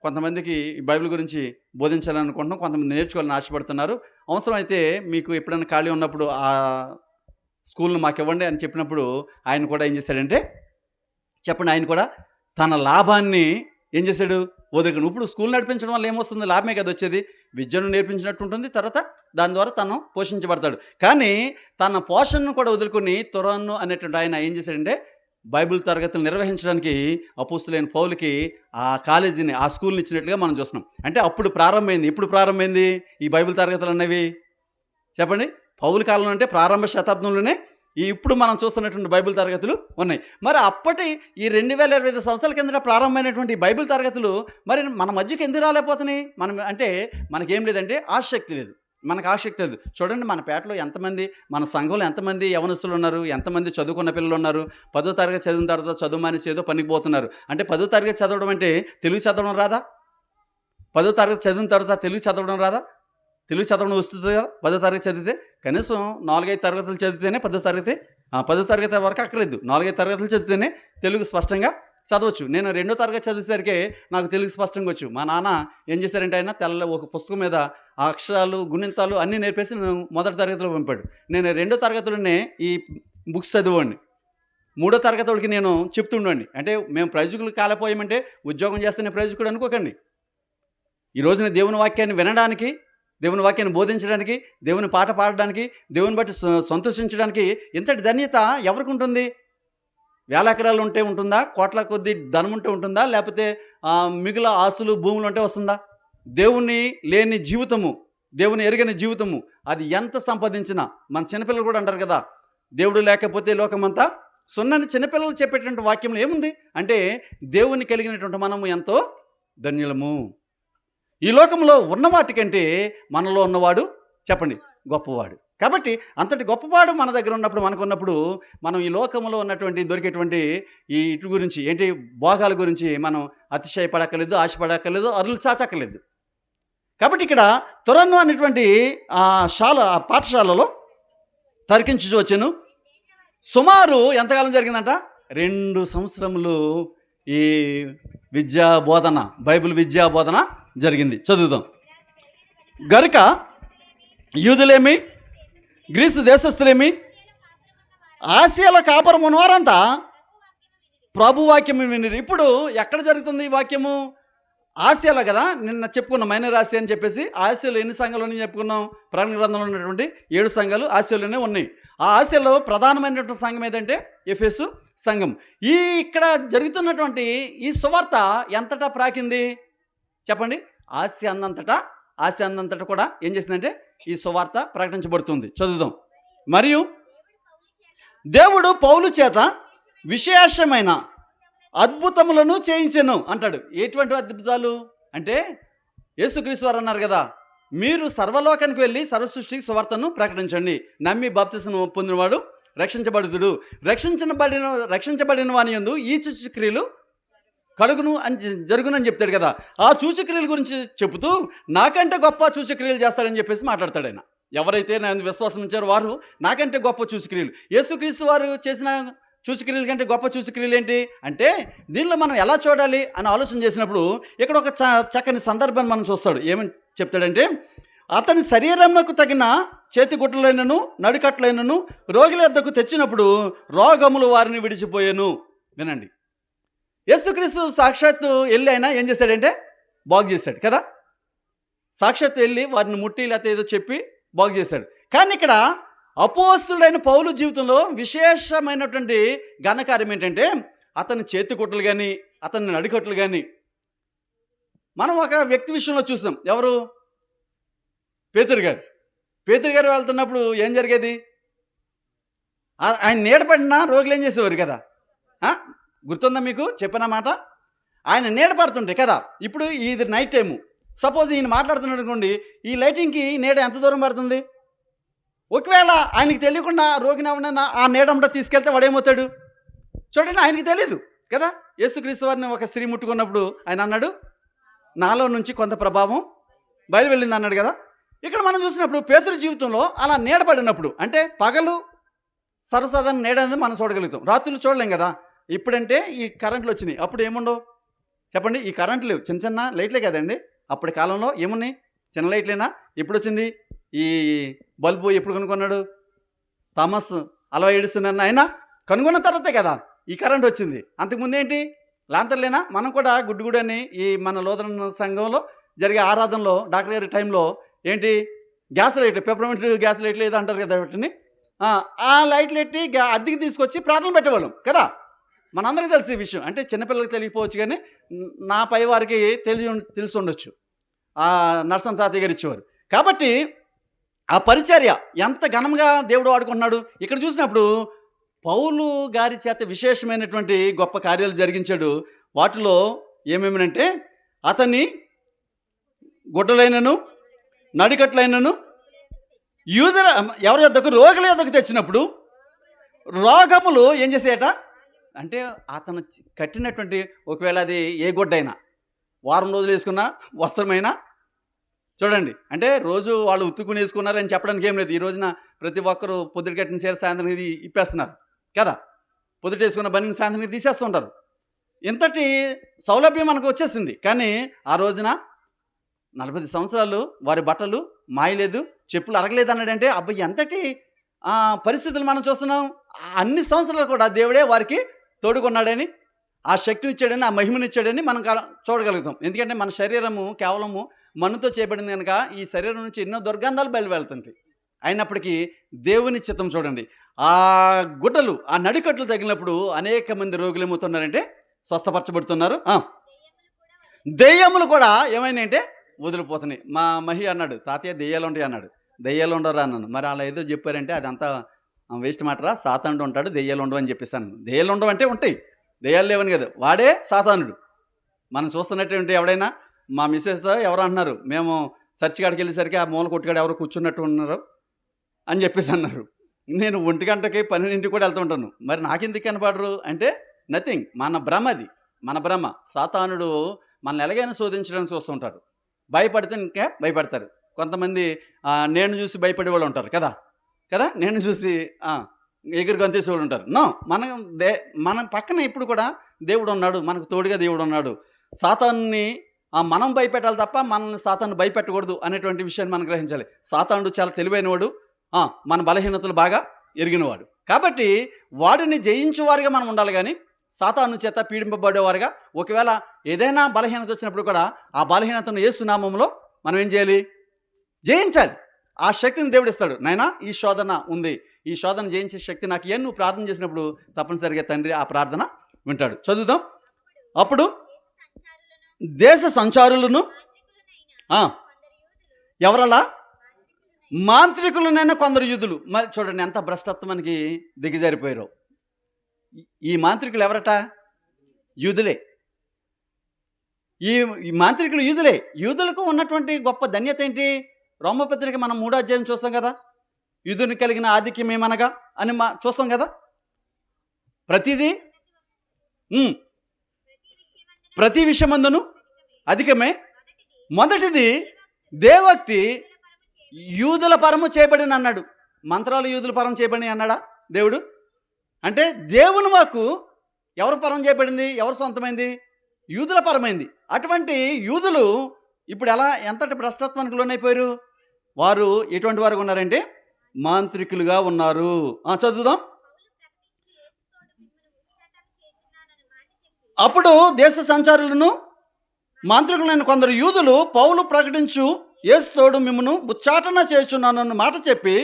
కొంతమందికి బైబిల్ గురించి బోధించాలనుకుంటున్నాం, కొంతమంది నేర్చుకోవాలని ఆశపడుతున్నారు, అవసరం అయితే మీకు ఎప్పుడైనా ఖాళీ ఉన్నప్పుడు ఆ స్కూల్ను మాకు ఇవ్వండి అని చెప్పినప్పుడు ఆయన కూడా ఏం చేశాడంటే చెప్పండి, ఆయన కూడా తన లాభాన్ని ఏం చేశాడు వదులుకుని. ఇప్పుడు స్కూల్ నడిపించడం వల్ల ఏమొస్తుంది, లాభమే కదా వచ్చేది, విద్యను నేర్పించినట్టు ఉంటుంది, తర్వాత దాని ద్వారా తను పోషించబడతాడు. కానీ తన పోషణను కూడా వదులుకొని తొరన్ను అనేటువంటి ఆయన ఏం చేశాడంటే బైబిల్ తరగతులు నిర్వహించడానికి అపోస్తలులైన పౌలుకి ఆ కాలేజీని, ఆ స్కూల్ని ఇచ్చినట్లుగా మనం చూస్తున్నాం. అంటే అప్పుడు ప్రారంభమైంది. ఎప్పుడు ప్రారంభమైంది ఈ బైబిల్ తరగతులు అనేవి చెప్పండి? పౌలు కాలంలో అంటే ప్రారంభ శతాబ్దంలోనే ఇప్పుడు మనం చూస్తున్నటువంటి బైబిల్ తరగతులు ఉన్నాయి. మరి అప్పటి ఈ 2025 సంవత్సరాల కిందట ప్రారంభమైనటువంటి బైబిల్ తరగతులు మరి మన మధ్యకి ఎందుకు రాలేకపోతున్నాయి? మనం అంటే మనకేం లేదంటే ఆసక్తి లేదు, మనకు ఆసక్తి లేదు. చూడండి, మన పేటలో ఎంతమంది, మన సంఘంలో ఎంతమంది యవనస్తులు ఉన్నారు, ఎంతమంది చదువుకున్న పిల్లలు ఉన్నారు. 10వ తరగతి చదివిన తర్వాత చదువు మానేసి ఏదో పనికి పోతున్నారు. అంటే 10వ తరగతి చదవడం అంటే తెలుగు చదవడం రాదా? 10వ తరగతి చదివిన తర్వాత తెలుగు చదవడం రాదా? తెలుగు చదవడం వస్తుంది కదా 10వ తరగతి చదివితే. కనీసం 4-5 తరగతులు చదివితేనే 10వ తరగతి వరకు అక్కర్లేదు, 4-5 తరగతులు చదివితేనే తెలుగు స్పష్టంగా చదవచ్చు. నేను 2వ తరగతి చదివేసరికి నాకు తెలుగు స్పష్టంగా వచ్చు. మా నాన్న ఏం చేశారంటే ఆయన ఒక పుస్తకం మీద ఆ అక్షరాలు గుణింతాలు అన్నీ నేర్పేసి నేను 1వ తరగతిలో పంపాడు. నేను 2వ తరగతిలోనే ఈ బుక్స్ చదివాడిని. 3వ తరగతి వాళ్ళకి నేను చెప్తుండండి. అంటే మేము ప్రయోజకులు కాలేపోయామంటే ఉద్యోగం చేస్తేనే ప్రయోజకుడు అనుకోకండి. ఈ రోజున దేవుని వాక్యాన్ని వినడానికి, దేవుని వాక్యాన్ని బోధించడానికి, దేవుని పాట పాడడానికి, దేవుని బట్టి సంతోషించడానికి ఇంతటి ధన్యత ఎవరికి ఉంటుంది? వేల ఎకరాలు ఉంటే ఉంటుందా? కోట్ల కొద్ది ధనం ఉంటే ఉంటుందా? లేకపోతే మిగిలిన ఆస్తులు భూములు ఉంటే వస్తుందా? దేవుని లేని జీవితము, దేవుని ఎరుగని జీవితము అది ఎంత సంపాదించినా, మన చిన్నపిల్లలు కూడా అంటారు కదా, దేవుడు లేకపోతే లోకమంతా సున్నని చిన్నపిల్లలు చెప్పేటువంటి వాక్యంలో ఏముంది అంటే, దేవుని కలిగినటువంటి మనము ఎంతో ధన్యులము. ఈ లోకంలో ఉన్న వాటికంటే మనలో ఉన్నవాడు చెప్పండి గొప్పవాడు. కాబట్టి అంతటి గొప్పవాడు మన దగ్గర ఉన్నప్పుడు, మనకున్నప్పుడు మనం ఈ లోకంలో ఉన్నటువంటి దొరికేటువంటి ఈ ఇటు గురించి ఏంటి భోగాల గురించి మనం అతిశయపడక్కర్లేదు, ఆశపడక్కర్లేదు, అరులు చాచక్కర్లేదు. కాబట్టి ఇక్కడ తురన్ను అనేటువంటి ఆ పాఠశాలలో తర్కించి వచ్చాను. సుమారు ఎంతకాలం జరిగిందంట? 2 సంవత్సరములు ఈ విద్యా బోధన, బైబిల్ విద్యా బోధన జరిగింది. చదువుదాం. గనుక యూదులేమి, గ్రీసు దేశస్థులేమి, ఆసియాలో కాపురం ఉన్నవారంతా ప్రభు వాక్యం వినిరి. ఇప్పుడు ఎక్కడ జరుగుతుంది ఈ వాక్యము? ఆసియాలో కదా. నిన్న చెప్పుకున్నాం మైనర్ ఆసియా అని చెప్పేసి. ఆసియాలో ఎన్ని సంఘాలు ఉన్నాయని చెప్పుకున్నాం? ప్రకటన గ్రంథంలో ఉన్నటువంటి 7 సంఘాలు ఆసియాలోనే ఉన్నాయి. ఆ ఆసియాలో ప్రధానమైనటువంటి సంఘం ఏదంటే ఎఫెసు సంఘం. ఇక్కడ జరుగుతున్నటువంటి ఈ సువార్త ఎంతటా ప్రాకింది చెప్పండి? ఆసియా అన్నంతటా కూడా ఏం చేసిందంటే ఈ సువార్త ప్రకటించబడుతుంది. చదువుదాం. మరియు దేవుడు పౌలు చేత విశేషమైన అద్భుతములను చేయించెను అంటాడు. ఎటువంటి అద్భుతాలు అంటే, యేసుక్రీస్తు వారు అన్నారు కదా, మీరు సర్వలోకానికి వెళ్ళి సర్వసృష్టికి సువార్తను ప్రకటించండి, నమ్మి బాప్తిస్మం పొందినవాడు రక్షించబడుతుడు, రక్షించబడిన వాని యందు ఈ సూచక్రియలు జరుగునని చెప్తాడు కదా. ఆ సూచక్రియల గురించి చెబుతూ నాకంటే గొప్ప సూచక్రియలు చేస్తాడని చెప్పేసి మాట్లాడతాడు ఆయన. ఎవరైతే నేను విశ్వాసం ఉంచారో వారు నాకంటే గొప్ప సూచక్రియలు. యేసుక్రీస్తు వారు చేసిన సూచక్రియల కంటే గొప్ప సూచక్రియలు ఏంటి అంటే, దీనిలో మనం ఎలా చూడాలి అని ఆలోచన చేసినప్పుడు ఇక్కడ ఒక చక్కని సందర్భాన్ని మనం చూస్తాడు. ఏమని చెప్తాడంటే, అతని శరీరంకు తగిన చేతిగుట్టలైనను నడికట్లైనను రోగుల వద్దకు తెచ్చినప్పుడు రోగములు వారిని విడిచిపోయాను. వినండి, యేసుక్రీస్తు సాక్షాత్తు వెళ్ళి ఆయన ఏం చేశాడంటే బాగు చేశాడు కదా. సాక్షాత్తు వెళ్ళి వారిని ముట్టి లేకపోతే ఏదో చెప్పి బాగు చేశాడు. కానీ ఇక్కడ అపోస్తుడైన పౌలు జీవితంలో విశేషమైనటువంటి ఘనకార్యం ఏంటంటే, అతని చేతికుట్టలు కానీ అతని నడికట్లు కానీ మనం ఒక వ్యక్తి విషయంలో చూసాం. ఎవరు? పేతురు గారు వెళ్తున్నప్పుడు ఏం జరిగేది? ఆయన నీడపడిన రోగులు ఏం చేసేవారు కదా. గుర్తుందా మీకు? చెప్పిన మాట. ఆయన నీడ పడుతుంటే కదా. ఇప్పుడు ఇది నైట్ టైము. సపోజ్ ఈయన మాట్లాడుతున్నాడు అనుకోండి, ఈ లైటింగ్కి నీడ ఎంత దూరం పడుతుంది? ఒకవేళ ఆయనకి తెలియకుండా రోగిని ఏమన్నా ఆ నీడమ్మట తీసుకెళ్తే వాడేమవుతాడు చూడండి. ఆయనకి తెలియదు కదా. యేసుక్రీస్తు వారిని ఒక స్త్రీ ముట్టుకున్నప్పుడు ఆయన అన్నాడు, నాలో నుంచి కొంత ప్రభావం బయలు వెళ్ళింది అన్నాడు కదా. ఇక్కడ మనం చూసినప్పుడు పేతురు జీవితంలో అలా నీడపడినప్పుడు, అంటే పగలు సర్వసాధారణ నీడ అనేది మనం చూడగలుగుతాం, రాత్రులు చూడలేం కదా. ఇప్పుడంటే ఈ కరెంట్లు వచ్చినాయి, అప్పుడు ఏముండవు చెప్పండి. ఈ కరెంట్లు చిన్న చిన్న లైట్లే కదండి. అప్పటి కాలంలో ఏమున్నాయి? చిన్న లైట్లేనా. ఎప్పుడు వచ్చింది ఈ బల్బు? ఎప్పుడు కనుక్కున్నాడు? థామస్ అల్వా ఎడిసన్ ఆయన కనుగొన్న తర్వాతే కదా ఈ కరెంట్ వచ్చింది. అంతకుముందు ఏంటి? లాంతర్లేనా. మనం కూడా గుడ్డు అని ఈ మన లోదన సంఘంలో జరిగే ఆరాధనలో డాక్టర్ గారి టైంలో ఏంటి గ్యాస్ లైట్లు, పెపర్మెంట్ గ్యాస్ లైట్లు ఏదో అంటారు కదా వాటిని, ఆ లైట్లు ఎట్టి అద్దెకి తీసుకొచ్చి ప్రార్థన పెట్టేవాళ్ళం కదా. మనందరికీ తెలిసే విషయం. అంటే చిన్నపిల్లలకి తెలియకపోవచ్చు కానీ నా పై వారికి తెలిసి ఉండొచ్చు. ఆ నర్సన్ తాతయ్య గారు ఇచ్చేవారు. కాబట్టి ఆ పరిచర్య ఎంత ఘనంగా దేవుడు వాడుకుంటున్నాడు. ఇక్కడ చూసినప్పుడు పౌలు గారి చేత విశేషమైనటువంటి గొప్ప కార్యాలు జరిగించాడు. వాటిలో ఏమేమినంటే, అతన్ని గుడ్డలైనను నడికట్లైనను యూదుల ఎవరి యొద్దకు రోగుల యొద్దకు తెచ్చినప్పుడు రోగములు ఏం చేసేయట అంటే, అతను కట్టినటువంటి ఒకవేళ అది ఏ గుడ్డైనా వారం రోజులు వేసుకున్న వస్త్రమైనా చూడండి, అంటే రోజు వాళ్ళు ఉత్తుకుని వేసుకున్నారని చెప్పడానికి ఏం లేదు. ఈ రోజున ప్రతి ఒక్కరు పొద్దుటి కట్టిన చీర సాయంత్రం ఇది ఇప్పేస్తున్నారు కదా. పొద్దుట వేసుకున్న బనిని సాయంత్రం తీసేస్తుంటారు. ఇంతటి సౌలభ్యం మనకు వచ్చేసింది. కానీ ఆ రోజున 40 సంవత్సరాలు వారి బట్టలు మాయలేదు, చెప్పులు అరగలేదు అన్నాడంటే, అబ్బాయి ఎంతటి పరిస్థితులు మనం చూస్తున్నాం. అన్ని సంవత్సరాలు కూడా దేవుడే వారికి తోడుకున్నాడని, ఆ శక్తిని ఇచ్చాడని, ఆ మహిమని ఇచ్చాడని మనం చూడగలుగుతాం. ఎందుకంటే మన శరీరము కేవలము మన్నుతో చేయబడింది కనుక ఈ శరీరం నుంచి ఎన్నో దుర్గంధాలు బయలు వెళ్తుంటాయి. అయినప్పటికీ దేవుని చిత్తం చూడండి, ఆ గుడ్డలు ఆ నడికట్లు తగిలినప్పుడు అనేక మంది రోగులు ఏమవుతున్నారంటే స్వస్థపరచబడుతున్నారు. దెయ్యములు కూడా ఏమైనాయంటే వదిలిపోతున్నాయి. మా మహి అన్నాడు, తాతయ్య దెయ్యాలు ఉంటాయి అన్నాడు. దెయ్యాలు ఉండరా అన్నాను. మరి అలా ఏదో చెప్పారంటే అదంతా వేస్ట్ మాటరా, సాతానుడు ఉంటాడు, దెయ్యాలు ఉండవు అని చెప్పేసాను. దెయ్యాలు ఉండవు అంటే ఉంటాయి, దెయ్యాలు లేవని కదా, వాడే సాతానుడు. మనం చూస్తున్నట్టు ఎవడైనా మా మిస్సెస్ ఎవరు అంటున్నారు, మేము చర్చి కాడికి వెళ్ళేసరికి ఆ మూల కొట్టుకాడ ఎవరు కూర్చున్నట్టు ఉన్నారు అని చెప్పేసి అన్నారు. నేను 1 గంటకి 12ంటికి కూడా వెళ్తుంటాను. మరి నాకెందుకు కనపడరు అంటే నథింగ్, మన భ్రమ అది, మన భ్రమ. సాతానుడు మనల్ని ఎలాగైనా శోధించడానికి చూస్తుంటారు. భయపడితే ఇంకా భయపడతారు. కొంతమంది నేను చూసి భయపడే వాళ్ళు ఉంటారు కదా కదా నేను చూసి ఎగురు గంతేసే వాళ్ళు ఉంటారు. నో, మన పక్కన ఇప్పుడు కూడా దేవుడు ఉన్నాడు, మనకు తోడుగా దేవుడు ఉన్నాడు. సాతాన్ని మనం భయపెట్టాలి తప్ప మనల్ని సాతాను భయపెట్టకూడదు అనేటువంటి విషయాన్ని మనం గ్రహించాలి. సాతానుడు చాలా తెలివైనవాడు, మన బలహీనతలు బాగా ఎరిగినవాడు. కాబట్టి వాడిని జయించేవారుగా మనం ఉండాలి, కానీ సాతాను చేత పీడింపబడేవారుగా. ఒకవేళ ఏదైనా బలహీనత వచ్చినప్పుడు కూడా ఆ బలహీనతను యేసు నామములో మనం ఏం చేయాలి? జయించాలి. ఆ శక్తిని దేవుడు ఇస్తాడు. నాయనా, ఈ శోధన ఉంది, ఈ శోధన జయించే శక్తి నాకు ఏం, నువ్వు ప్రార్థన చేసినప్పుడు తప్పనిసరిగా తండ్రి ఆ ప్రార్థన వింటాడు. చదువుదాం. అప్పుడు దేశ సంచారులను ఎవరలా? మాంత్రికులనైనా కొందరు యూదులు. మరి చూడండి ఎంత భ్రష్టత్వానికి దిగజారిపోయారు. ఈ మాంత్రికులు ఎవరట? యూదులే. ఈ మాంత్రికులు యూదులే. యూదులకు ఉన్నటువంటి గొప్ప ధన్యత ఏంటి? రోమపత్రిక మనం 3వ అధ్యాయం చూస్తాం కదా, యూదుని కలిగిన ఆధిక్యం ఏమనగా అని చూస్తాం కదా. ప్రతి విషయమందును అధికమే. మొదటిది దేవోక్తి యూదుల పరము చేయబడిన అన్నాడు. మంత్రాలు యూదుల పరం చేయబడి అన్నాడా దేవుడు? అంటే దేవుని వాక్కు ఎవరు పరం చేయబడింది? ఎవరు సొంతమైంది? యూదుల పరమైంది. అటువంటి యూదులు ఇప్పుడు ఎంతటి భ్రష్టత్వానికి లోనైపోయారు? వారు ఎటువంటి వారు ఉన్నారంటే మాంత్రికులుగా ఉన్నారు. చదువుదాం. అప్పుడు దేశ సంచారులను మాంత్రికులైన కొందరు యూదులు పౌలు ప్రకటించు యేసుతోడు మిమ్మును ఉచ్చాటన చేయుచున్నానన్న మాట చెప్పి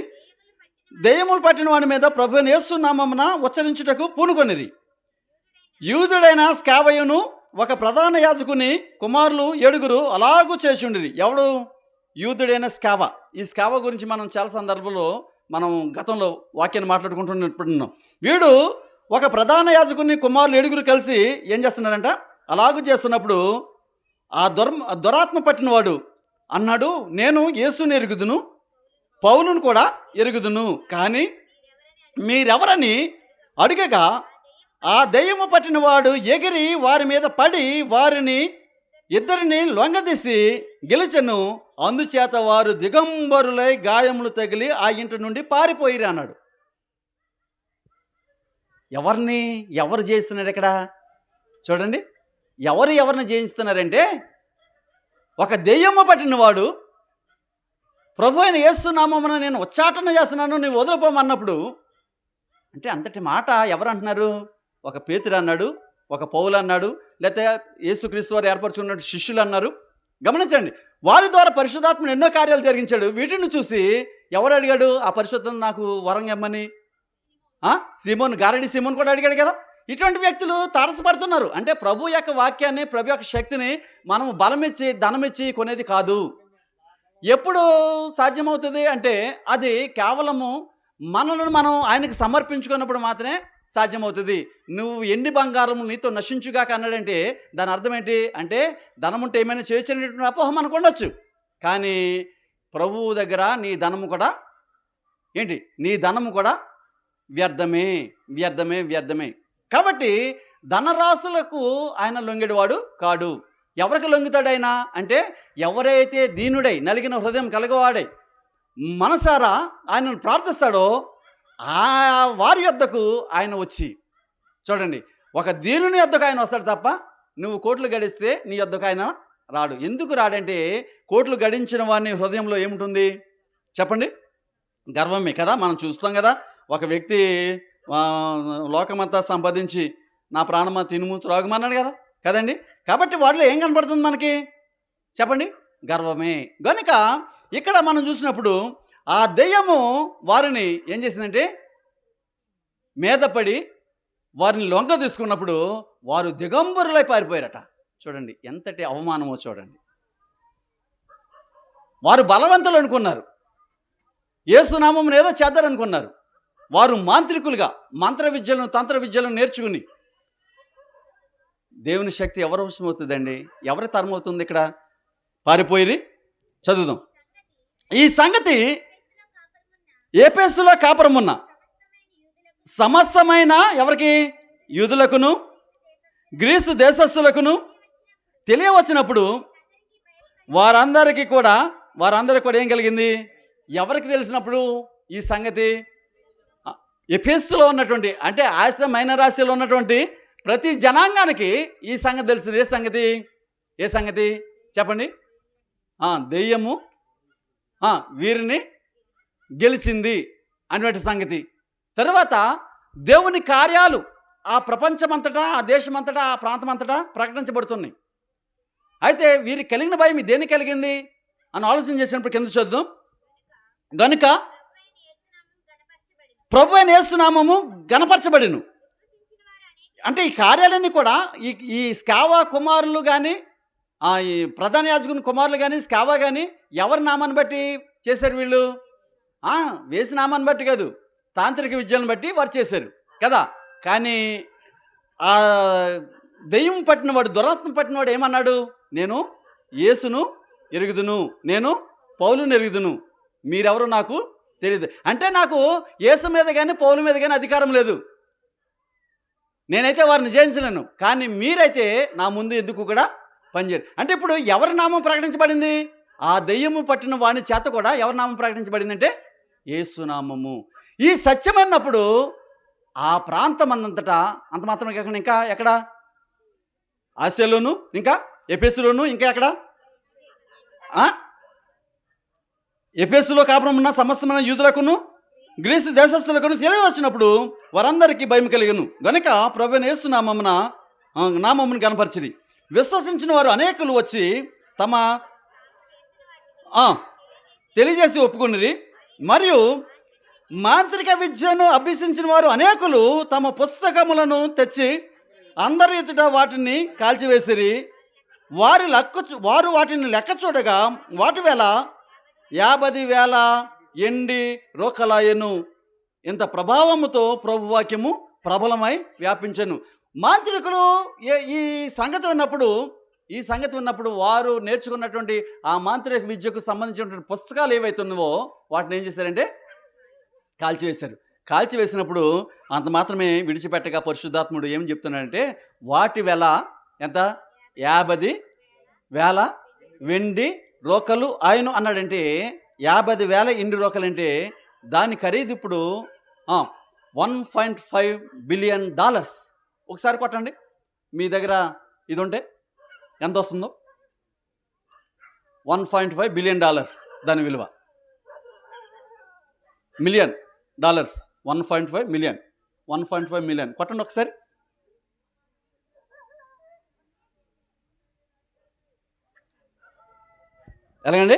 దెయ్యములు పట్టిన వాని మీద ప్రభువైన యేసు నామమున ఉచ్చరించుటకు పూనుకొనిరి. యూదుడైన స్కావయును ఒక ప్రధాన యాజకుని కుమారులు 7 అలాగూ చేచుండిరి. ఎవడు? యూదుడైన స్కావ. ఈ స్కావ గురించి మనం చాలా సందర్భంలో మనం గతంలో వాక్యాన్ని మాట్లాడుకుంటున్నట్టున్నాం. వీడు ఒక ప్రధాన యాజకుని కుమారులు 7 కలిసి ఏం చేస్తున్నారంట? అలాగూ చేస్తున్నప్పుడు ఆ దురాత్మ పట్టినవాడు అన్నాడు, నేను యేసుని ఎరుగుదును, పౌలును కూడా ఎరుగుదును, కానీ మీరెవరని అడిగగా ఆ దెయ్యము పట్టినవాడు ఎగిరి వారి మీద పడి వారిని ఇద్దరిని లొంగదీసి గెలిచెను. అందుచేత వారు దిగంబరులై గాయములు తగిలి ఆ ఇంటి నుండి పారిపోయిరు అన్నాడు. ఎవరు చేస్తున్నారు ఇక్కడ? చూడండి, ఎవరిని జయిస్తున్నారంటే ఒక దెయ్యము పట్టినవాడు ప్రభు అయిన యేసు నామమున నేను ఉచ్చాటన చేస్తున్నాను, నువ్వు వదిలిపోమన్నప్పుడు, అంటే అంతటి మాట ఎవరు అంటున్నారు? ఒక పేతురు అన్నాడు, ఒక పౌలు అన్నాడు, లేకపోతే యేసుక్రీస్తు వారు ఏర్పరచుకున్నట్టు శిష్యులు అన్నారు. గమనించండి, వారి ద్వారా పరిశుద్ధాత్మను ఎన్నో కార్యాలు జరిగించాడు. వీటిని చూసి ఎవరు అడిగాడు ఆ పరిశుద్ధం నాకు వరం ఇమ్మని? సీమోన్, గారడి సీమోన్ కూడా అడిగాడు కదా. ఇటువంటి వ్యక్తులు తారసపడుతున్నారు. అంటే ప్రభు యొక్క వాక్యాన్ని, ప్రభు యొక్క శక్తిని మనం బలమిచ్చి ధనమిచ్చి కొనేది కాదు. ఎప్పుడు సాధ్యమవుతుంది అంటే అది కేవలము మనలను మనం ఆయనకు సమర్పించుకున్నప్పుడు మాత్రమే సాధ్యమవుతుంది. నువ్వు ఎన్ని బంగారం నీతో నశించుగాక అన్నాడంటే దాని అర్థం ఏంటి అంటే ధనం ఉంటే ఏమైనా చేయొచ్చనేటువంటి అపోహ మనకు ఉండొచ్చు. కానీ ప్రభువు దగ్గర నీ ధనము కూడా ఏంటి? నీ ధనము కూడా వ్యర్థమే, వ్యర్థమే, వ్యర్థమే. కాబట్టి ధనరాశులకు ఆయన లొంగేవాడు కాడు. ఎవరికి లొంగుతాడు ఆయన అంటే ఎవరైతే దీనుడై నలిగిన హృదయం కలగవాడై మనసారా ఆయనను ప్రార్థిస్తాడో ఆ వారి యొద్దకు ఆయన వచ్చి. చూడండి, ఒక దీనుని యొద్దకు ఆయన వస్తాడు తప్ప నువ్వు కోట్లు గడిస్తే నీ యొద్దకు ఆయన రాడు. ఎందుకు రాడంటే కోట్లు గడించిన వారిని హృదయంలో ఏముంటుంది చెప్పండి? గర్వమే కదా. మనం చూస్తాం కదా, ఒక వ్యక్తి లోకమంతా సంపాదించి నా ప్రాణమా తినుము త్రాగుమన్నాడు కదా కదండి. కాబట్టి వాటిలో ఏం కనపడుతుంది మనకి చెప్పండి? గర్వమే. కనుక ఇక్కడ మనం చూసినప్పుడు ఆ దెయ్యము వారిని ఏం చేసిందంటే మీద పడి వారిని లొంగ తీసుకున్నప్పుడు వారు దిగంబరులై పారిపోయారట. చూడండి ఎంతటి అవమానమో చూడండి. వారు బలవంతులు అనుకున్నారు, యేసునామమును ఏదో చేద్దారనుకున్నారు. వారు మాంత్రికులుగా మంత్ర విద్యలను తంత్ర విద్యలను నేర్చుకుని, దేవుని శక్తి ఎవరు వశమవుతుందండి? ఎవరి తరం అవుతుంది? ఇక్కడ పారిపోయి చదువుదాం. ఈ సంగతి ఎఫెసులో కాపురమున్న సమస్తమైన ఎవరికి? యూదులకును గ్రీసు దేశస్థులకును తెలియవచ్చినప్పుడు వారందరికీ కూడా ఏం కలిగింది? ఎవరికి తెలిసినప్పుడు ఈ సంగతి? ఎఫెసులో ఉన్నటువంటి, అంటే ఆసియా మైనర్ ఆసియాలో ఉన్నటువంటి ప్రతి జనాంగానికి ఈ సంగతి తెలిసింది. ఏ సంగతి చెప్పండి? దెయ్యము వీరిని గెలిచింది అనేటువంటి సంగతి. తర్వాత దేవుని కార్యాలు ఆ ప్రపంచమంతటా, ఆ దేశమంతటా, ఆ ప్రాంతమంతటా ప్రకటించబడుతున్నాయి. అయితే వీరికి కలిగిన భయం దేనికి కలిగింది అని ఆలోచన చేసినప్పుడు కింద చూద్దాం. గనుక ప్రభు అయిన యేసు నామము గణపరచబడిను. అంటే ఈ కార్యాలన్నీ కూడా ఈ స్కావా కుమారులు కానీ, ఈ ప్రధాన యాజకుని కుమారులు కానీ, స్కావా కానీ ఎవరి నామాన్ని బట్టి చేశారు వీళ్ళు? వేసి నామాన్ని బట్టి కాదు, తాంత్రిక విద్యలను బట్టి వారు చేశారు కదా. కానీ ఆ దెయ్యం పట్టినవాడు, దురాత్మ పట్టినవాడు ఏమన్నాడు? నేను యేసును ఎరుగుదును, నేను పౌలును ఎరుగుదును, మీరెవరు నాకు తెలియదు. అంటే నాకు యేసు మీద కానీ పౌలు మీద కానీ అధికారం లేదు, నేనైతే వారిని జయించలేను, కానీ మీరైతే నా ముందు ఎందుకు కూడా పనిచేయరు. అంటే ఇప్పుడు ఎవరి నామం ప్రకటించబడింది? ఆ దెయ్యము పట్టిన వాని చేత కూడా ఎవరి నామం ప్రకటించబడింది అంటే యేసునామము. ఈ సత్యమైనప్పుడు ఆ ప్రాంతం అంతటా, అంత మాత్రమే కాకుండా ఇంకా ఎక్కడ? ఆసియాలోను, ఇంకా ఎఫెసులోను, ఇంకా ఎక్కడ? ఎఫెసులో కాపురం ఉన్న సమస్తమైన యూదులకును గ్రీసు దేశస్థులకును తెలియవచ్చినప్పుడు వారందరికీ భయం కలిగను. గనుక ప్రభువైన యేసు నామమును గణపరిచిరి. విశ్వసించిన వారు అనేకులు వచ్చి తమ తెలియజేసి ఒప్పుకునిరి. మరియు మాంత్రిక విద్యను అభ్యసించిన వారు అనేకులు తమ పుస్తకములను తెచ్చి అందరి ఎదుట వాటిని కాల్చివేసిరి. వారు వాటిని లెక్క చూడగా వాటి వేళ 50,000 ఎండి రోకలాయను. ఇంత ప్రభావముతో ప్రభువాక్యము ప్రబలమై వ్యాపించను. మాంత్రికులు ఈ సంగతి ఉన్నప్పుడు వారు నేర్చుకున్నటువంటి ఆ మాంత్రిక విద్యకు సంబంధించినటువంటి పుస్తకాలు ఏవైతున్నావో వాటిని ఏం చేశారంటే కాల్చివేశారు. కాల్చివేసినప్పుడు అంత మాత్రమే విడిచిపెట్టగా పరిశుద్ధాత్ముడు ఏం చెప్తున్నాడంటే వాటి వెల ఎంత? 50,000 వెండి రోకలు ఆయన అన్నాడంటే 50,000 ఎండి రోకలు అంటే దాని ఖరీదు ఇప్పుడు $1.5 బిలియన్. ఒకసారి కొట్టండి, మీ దగ్గర ఇది ఉంటే ఎంత వస్తుందో. $1.5 బిలియన్ దాని విలువ. మిలియన్ డాలర్స్, 1.5 మిలియన్, 1.5 మిలియన్ కొట్టండి ఒకసారి. ఎలాగండి?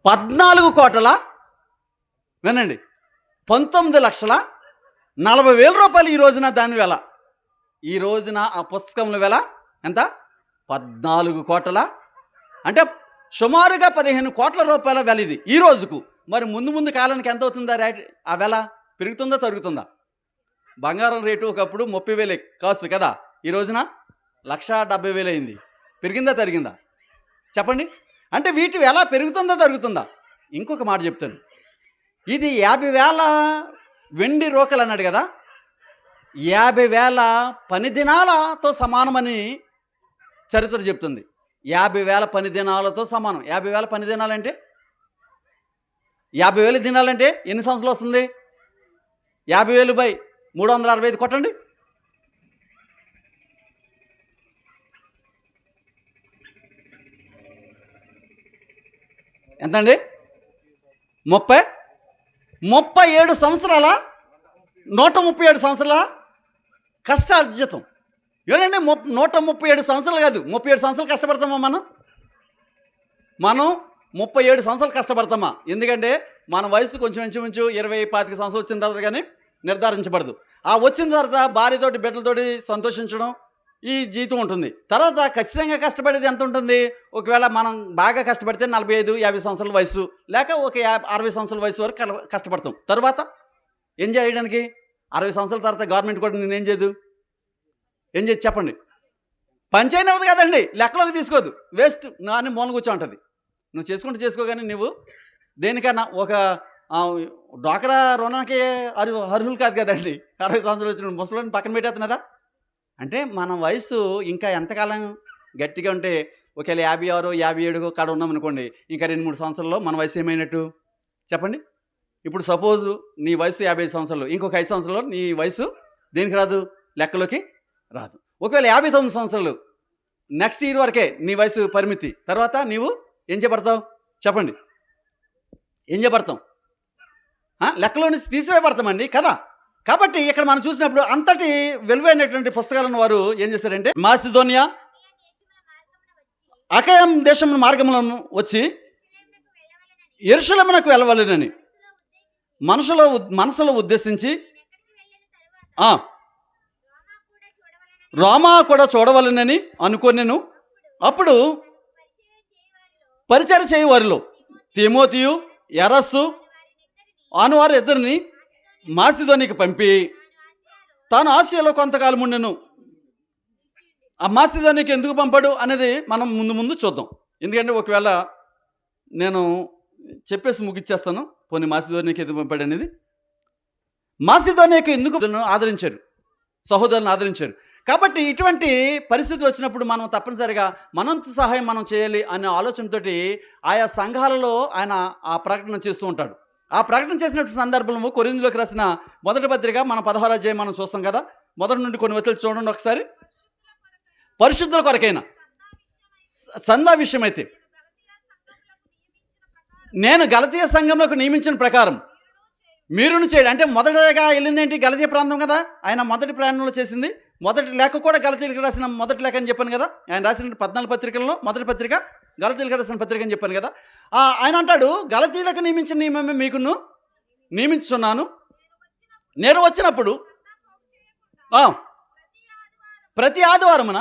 14 కోట్ల, వినండి, 19,40,000 రూపాయలు ఈ రోజున దాని వేల. ఈ రోజున ఆ పుస్తకముల వేల ఎంత? 14 కోట్ల, అంటే సుమారుగా 15 కోట్ల రూపాయల వేల ఇది ఈ రోజుకు. మరి ముందు కాలానికి ఎంత అవుతుందా ఆ వేల? పెరుగుతుందా తరుగుతుందా? బంగారం రేటు ఒకప్పుడు 30,000 కాస్ట్ కదా, ఈ రోజున 1,70,000 అయింది. పెరిగిందా తరిగిందా చెప్పండి? అంటే వీటి వేల పెరుగుతుందా తరుగుతుందా? ఇంకొక మాట చెప్తాను, ఇది 50,000 వెండి రోకలు అన్నాడు కదా, 50,000 పని దినాలతో సమానమని చరిత్ర చెప్తుంది. 50,000 పని దినాలతో సమానం. 50,000 పని దినాలంటే 50,000 దినాలంటే ఎన్ని సంవత్సరాలు వస్తుంది? 50,000/365 కొట్టండి. ఎంతండి? 37 సంవత్సరాల 137 సంవత్సరాల కష్టార్జితం. ఏనండి 137 సంవత్సరాలు కాదు, 37 సంవత్సరాలు కష్టపడతామా మనం 37 సంవత్సరాలు కష్టపడతామా? ఎందుకంటే మన వయసు కొంచెం 20-25 సంవత్సరాలు వచ్చిన తర్వాత కానీ నిర్ధారించబడదు. ఆ వచ్చిన తర్వాత భార్యతోటి బిడ్డలతోటి సంతోషించడం, ఈ జీతం ఉంటుంది. తర్వాత ఖచ్చితంగా కష్టపడేది ఎంత ఉంటుంది? ఒకవేళ మనం బాగా కష్టపడితే 45-50 సంవత్సరాల వయసు, లేక ఒక 60 సంవత్సరాల వయసు వరకు కష్టపడతాం. తర్వాత ఏం చేయడానికి? 60 సంవత్సరాల తర్వాత గవర్నమెంట్ కూడా నేనేం చేయదు, ఏం చేయదు చెప్పండి? పని చేయనివ్వదు కదండి, లెక్కలోకి తీసుకోదు, వేస్ట్ అని మూల కూర్చో ఉంటుంది. నువ్వు చేసుకుంటూ చేసుకో, కానీ నువ్వు దేనికన్నా ఒక డ్వాక్రా రుణానికి అర్హులు కాదు కదండి. 60 సంవత్సరాలు వచ్చిన ముసలిని పక్కన పెట్టేస్తున్నారా? అంటే మన వయసు ఇంకా ఎంతకాలం గట్టిగా ఉంటే, ఒకవేళ 56, 57 కాడ ఉన్నాం అనుకోండి, ఇంకా 2-3 సంవత్సరాల్లో మన వయసు ఏమైనట్టు చెప్పండి? ఇప్పుడు సపోజు నీ వయసు 55 సంవత్సరాలు, ఇంకొక 5 సంవత్సరాల్లో నీ వయసు దేనికి రాదు? లెక్కలోకి రాదు. ఒకవేళ 59 సంవత్సరాలు, నెక్స్ట్ ఇయర్ వరకే నీ వయసు పరిమితి. తర్వాత నీవు ఏం చేయబడతావు చెప్పండి? ఏం చేయబడతాం? లెక్కలో నుంచి తీసివేయబడతామండి కదా. కాబట్టి ఇక్కడ మనం చూసినప్పుడు అంతటి విలువైనటువంటి పుస్తకాలను వారు ఏం చేశారంటే, మాసిదోనియా, అకయం దేశం మార్గములను వచ్చి యెరూషలేమునకు వెళ్ళవలెనని మనసులో ఉద్దేశించి రోమా కూడా చూడవలెనని అనుకొనెను. అప్పుడు పరిచర్య చేయి వారిలో తిమోతియు, ఎరస్సు అను వారు ఇద్దరిని మాసిదోనికి పంపి తాను ఆసియాలో కొంతకాలం ఉండెను. ఆ మాసిదోనికి ఎందుకు పంపాడు అనేది మనం ముందు చూద్దాం. ఎందుకంటే ఒకవేళ నేను చెప్పేసి ముగిచ్చేస్తాను, పోనీ మాసిదోనికి ఎందుకు పంపాడు అనేది. మాసిదోనికి ఎందుకు ఆదరించారు, సహోదరులను ఆదరించారు. కాబట్టి ఇటువంటి పరిస్థితులు వచ్చినప్పుడు మనం తప్పనిసరిగా మనంత సహాయం మనం చేయాలి అనే ఆలోచనతోటి ఆయా సంఘాలలో ఆయన ఆ ప్రకటన చేస్తూ ఉంటాడు. ఆ ప్రకటన చేసినటువంటి సందర్భంలో కొరింథీయులకు రాసిన మొదటి పత్రిక మన 16వ అధ్యాయం మనం చూస్తాం కదా. మొదటి నుండి కొన్ని వచనాలు చూడండి ఒకసారి. పరిశుద్ధుల కొరకైనా సందా విషయమైతే నేను గలతీయ సంఘంలోకి నియమించిన ప్రకారం మీరును చేయండి. అంటే మొదటగా వెళ్ళింది ఏంటి? గలతీయ ప్రాంతం కదా. ఆయన మొదటి ప్రయాణంలో చేసింది. మొదటి లేఖ కూడా గలతీయులకు రాసిన మొదటి లేఖ అని చెప్పాను కదా. ఆయన రాసిన 14 పత్రికల్లో మొదటి పత్రిక గలతీయులకు రాసిన పత్రిక అని చెప్పాను కదా. ఆయన అంటాడు, గలతీయులకు నియమించిన నియమమే మీకును నియమించున్నాను. నేను వచ్చినప్పుడు ప్రతి ఆదివారమున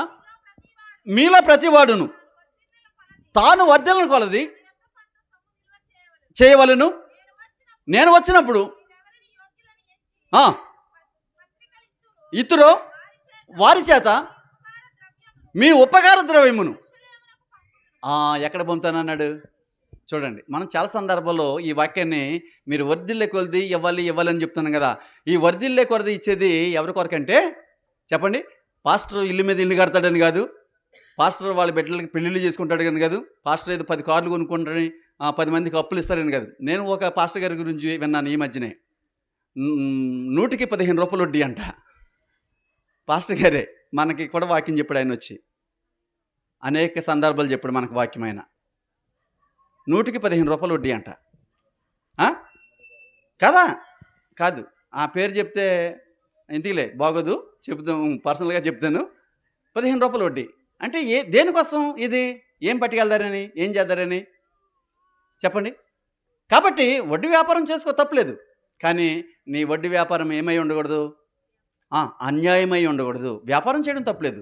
మీలో ప్రతివాడును తాను వర్ధలను కొలది చేయవలెను. నేను వచ్చినప్పుడు ఇతరు వారి చేత మీ ఉపకార ద్రవ్యమును ఎక్కడ పంపుతానన్నాడు చూడండి. మనం చాలా సందర్భాల్లో ఈ వాక్యాన్ని మీరు వర్ధిల్లే కొలది ఇవ్వాలి అని చెప్తున్నాం కదా. ఈ వర్ధిల్లే కొలది ఇచ్చేది ఎవరి కొరకంటే చెప్పండి? పాస్టర్ ఇల్లు మీద ఇల్లు కడతాడని కాదు, పాస్టర్ వాళ్ళ బిడ్డలకి పెళ్ళిళ్ళు చేసుకుంటాడు కానీ కాదు, పాస్టర్ ఏదో 10 కార్లు కొనుక్కుంటాడని 10 మందికి అప్పులు ఇస్తారని కాదు. నేను ఒక పాస్టర్ గారి గురించి విన్నాను ఈ మధ్యనే. 100కి 15 రూపాయలు వడ్డీ అంట. పాస్టర్ గారే మనకి కూడా వాక్యం చెప్పాడు. ఆయన వచ్చి అనేక సందర్భాలు చెప్పాడు మనకు వాక్యం. ఆయన 100కి 15 రూపాయలు వడ్డీ అంట కదా. కాదు, ఆ పేరు చెప్తే ఇంతకులే బాగోదు, చెప్తాం, పర్సనల్గా చెప్తాను. 15 రూపాయలు వడ్డీ అంటే దేనికోసం? ఇది ఏం పట్టుకెళ్తారని, ఏం చేద్దారని చెప్పండి? కాబట్టి వడ్డీ వ్యాపారం చేసుకో, తప్పలేదు. కానీ నీ వడ్డీ వ్యాపారం ఏమై ఉండకూడదు? అన్యాయమై ఉండకూడదు. వ్యాపారం చేయడం తప్పలేదు.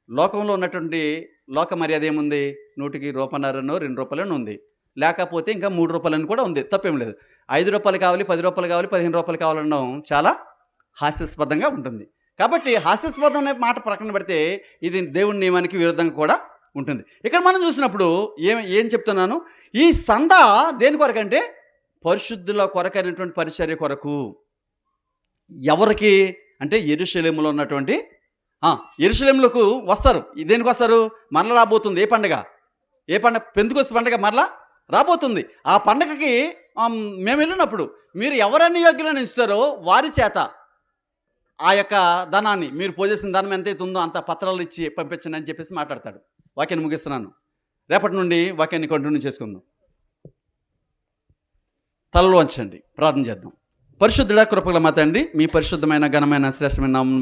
లోకంలో ఉన్నటువంటి లోక మర్యాద ఏముంది? 100కి రూపాయన్నరనో 2 రూపాయలను ఉంది, లేకపోతే ఇంకా 3 రూపాయలని కూడా ఉంది. తప్పేం లేదు. 5 రూపాయలు కావాలి, 10 రూపాయలు కావాలి, 15 రూపాయలు కావాలనడం చాలా హాస్యాస్పదంగా ఉంటుంది. కాబట్టి హాస్యాస్పదం అనే మాట ప్రక్కన పెడితే ఇది దేవుని నియమానికి విరుద్ధంగా కూడా ఉంటుంది. ఇక్కడ మనం చూసినప్పుడు ఏం చెప్తున్నాను, ఈ సంద దేని కొరకంటే పరిశుద్ధుల కొరకైనటువంటి పరిచర్య కొరకు. ఎవరికి అంటే యెరూషలేములో ఉన్నటువంటి యెరూషలేములకు వస్తారు. దేనికి వస్తారు? మరలా రాబోతుంది. ఏ పండుగ? పెంతెకొస్తు పండుగ మరలా రాబోతుంది. ఆ పండుగకి మేము వెళ్ళినప్పుడు మీరు ఎవరన్నీ యోగ్యులను ఇస్తారో వారి చేత ఆ యొక్క ధనాన్ని, మీరు పోజేసిన ధనం ఎంతైతే ఉందో అంత పత్రాలు ఇచ్చి పంపించండి అని చెప్పేసి మాట్లాడతాడు. వాక్యాన్ని ముగిస్తున్నాను. రేపటి నుండి వాక్యాన్ని కంటిన్యూ చేసుకుందాం. తలలో వంచండి, ప్రార్థన చేద్దాం. పరిశుద్ధుడా, కృపగల మా తండ్రి, మీ పరిశుద్ధమైన ఘనమైన శ్రేష్టమైన నామమున